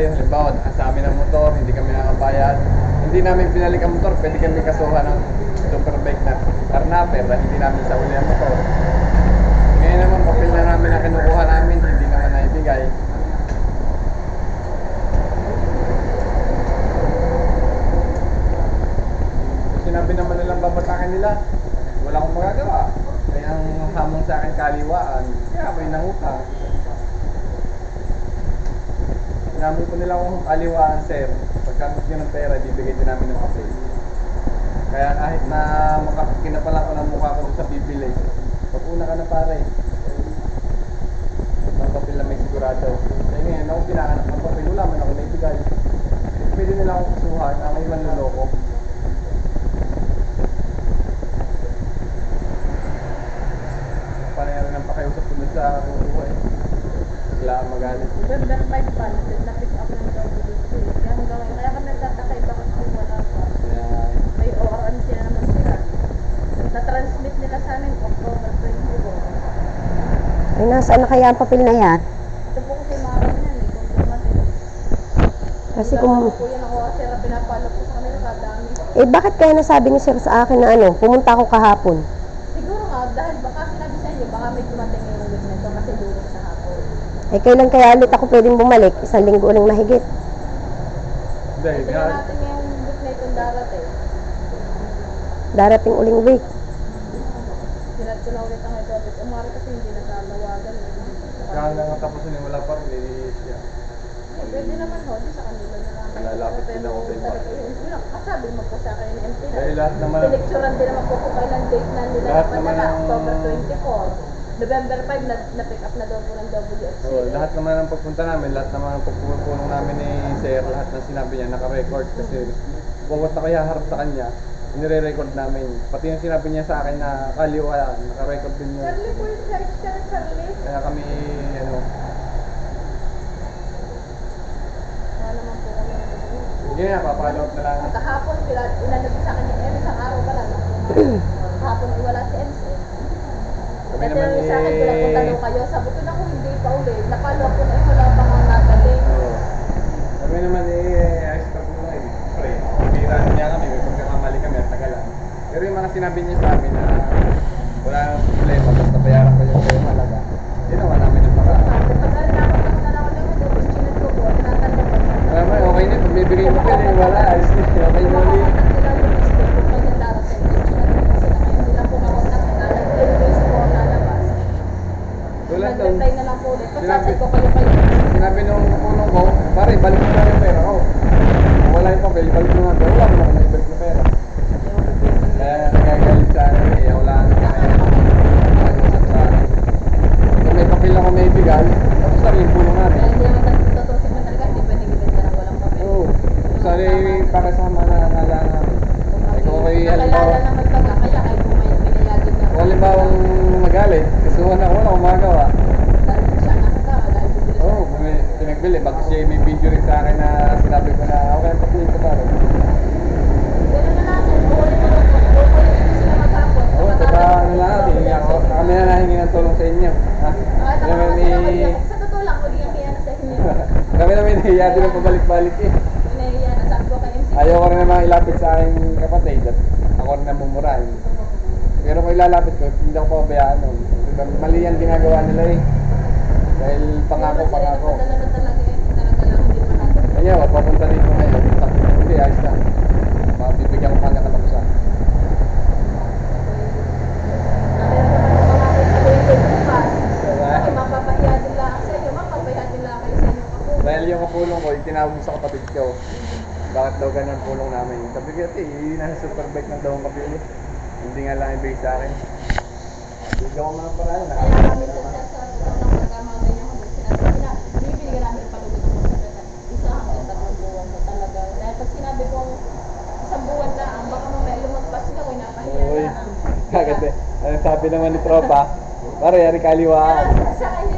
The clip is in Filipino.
tayo, halimbawa sa amin ang motor, hindi kami nakabayad, hindi namin pinalik ang motor, pwede kami kasuhan ng superbike na karnaper dahil hindi namin sa uli ang motor. Ngayon naman, papel na namin na kinukuha namin, hindi naman naibigay. Sinabi naman nilang babatakin nila, wala akong magagawa. Kaya ang hamon sa akin kaliwaan, kaya ako'y nangutang. Sinabi ko nila kung kaliwaan, sir, pagkamit nyo ng pera, bibigay din namin ng papel. Kaya kahit na kinapalan ko ng mukha ko sa bibili, pag-una ka na pare. Ang papel na may sigurado. Kaya ngayon, ako pinahanap ng papel, wala man ako naibigay. Pwede nila akong kusuhan, ang may manluloko. Panayari ng pakiusap ko dun sa kukuha eh. Bigla ang magalit. November 5 pa, na-pick up ng WC. Kaya kami nagtatakay bakit kung wala pa. May ORN sila naman sila. Na-transmit nila sa amin October 24. Ay, nasaan na kaya ang papel na yan? Ito po kasi marang yan eh, kung dumating. Kasi kung... Po yan ako, sir, pinapalo po sa kanila kadami. Eh, bakit kaya nasabi ni sir sa akin na pumunta ako kahapon? Siguro nga, dahil baka sinabi sa inyo, baka may dumating ngayong week na ito kasi durog sa hapon. Eh, kailan kaya ulit ako pwedeng bumalik? 1 linggo uling mahigit. Hindi, Ito na natin ngayong week na itong darating. Darating uling week. Sinat ko na ulit ang head office. Umari kasi hindi natatawagan. kaya nga tapusin wala pa rin, niliis niya. Pwede naman ho, di sa kanila na lang. Malalapit din ako sa iba. Kasabi mo po sa akin ng MP na. Dahil lahat naman, Pinicturean din naman po kung kailan date na nila Lahat napadala. naman ang- October 24. November 5 na-pick up na daw po ng WFC. lahat naman ng pagpunta namin, lahat naman ng pagpupulong namin ni Sir, lahat ng sinabi niya naka-record kasi bukod na kaya harap sa kanya, nire-record namin. Pati yung sinabi niya sa akin na kaliwa, naka-record din yun. Charlie po yung charge ka na Charlie. Kaya kami, Wala naman po kami nagagawin. sige nga, papalo up na lang. Kahapon, inanabi sa akin yung isang araw pa lang. Kahapon wala si MC. Kami Dati naman sa akin, pinapunta daw kayo. Sabi ko na kung hindi pa uli. Napalo ko na wala pa kang nagaling. Kami naman ayos ka po lang eh. Pre, pilihan niya kami, may pagkakamali kami at tagalan. Pero yung mga sinabi niya sa amin na wala nang problema, basta bayaran ko yung halaga. Ginawa namin ng paraan. Sabi, pag narakot ako na lang ulit, tapos chinat ko po, tinatanong ko. Alam mo, okay na, pagbibigay mo pwede, wala, ayos na, okay na ulit. Tulad doon, Nagtay na lang po ulit. Pasasay ko kayo kayo. sinabi nung punong ko, pare, balik mo na yung pera ko. Kung wala yung papel, balik mo nga, pero wala mo na kung naibalik na pera. Kaya nagagalit sa akin, eh, wala na kaya nag-usap sa akin. Kung may papel ako may bigay, tapos na rin yung punong namin. Dahil hindi naman tutusin mo talaga, hindi pwede ibigay na walang papel. Oo, sorry, pakasama na ngala namin. Ay, kung may halimbawa, Nakilala naman baga, kaya kayo po may pinayagin na. kung halimbawa magalit, kasuhan ako, wala akong magagawa. Dahil siya nakatawa, dahil bibili siya. Oo, kung may pinagbili, baka siya may video rin sa akin na sinabi ko na okay, papilin ko pare. Ganun na natin, bukulit mo lang po. Bukulit mo sila maghapon. Oo, diba, ano lang, hihingi ako, kami na nahingi ng tulong sa inyo. Ha? Nakita ko Kami naman sila may, sa totoo lang, huli ang kaya na sa inyo. kami na may nahiya din ang pabalik-balik eh. Nahiya na sabi ko kay MC. Ayaw ko rin naman ilapit sa aking kapatid at ako rin ang mumurahin. Pero kung ilalapit ko, hindi ako pabayaan nun. Mali ang ginagawa nila eh. Dahil pangako. Padala na talaga eh. Talaga lang, hindi pa natin. Kaya, papunta dito ngayon. Hindi, ayos na. Mabibigyan ko kanya katapusan. Dahil yung kapulong ko, itinawag sa kapatid ko. Bakit daw ganyan ang pulong namin? Sabi ko, nasa superbike ng daw ang kapili. Hindi nga lang ibigay sa akin. Bigyan ko mga paraan. Nakakasama naman. Uy, kagad eh. Sabi naman ni Tropa, pare, yari kaliwaan. Sa akin,